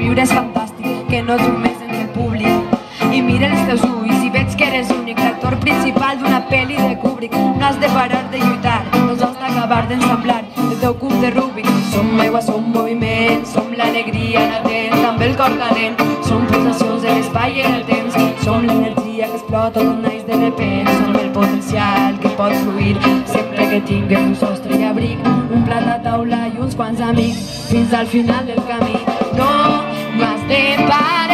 viure és fantàstic, que no només entre el públic. I mira els teus ulls i veig que eres l'únic l'actor principal d'una pel·li de Kubrick. No has de parar de lluitar, no has d'acabar d'ensamblar el teu cub de Rubik. Som aigua, som moviment, som l'alegria latent, també el cor calent. Som pulsacions de l'espai i el temps, som l'energia que explota quan naix de repent. Som el potencial que pot fluir sempre que tinguem un sostre i abric, un plat a taula i uns quants amics fins al final del camí. No has de parar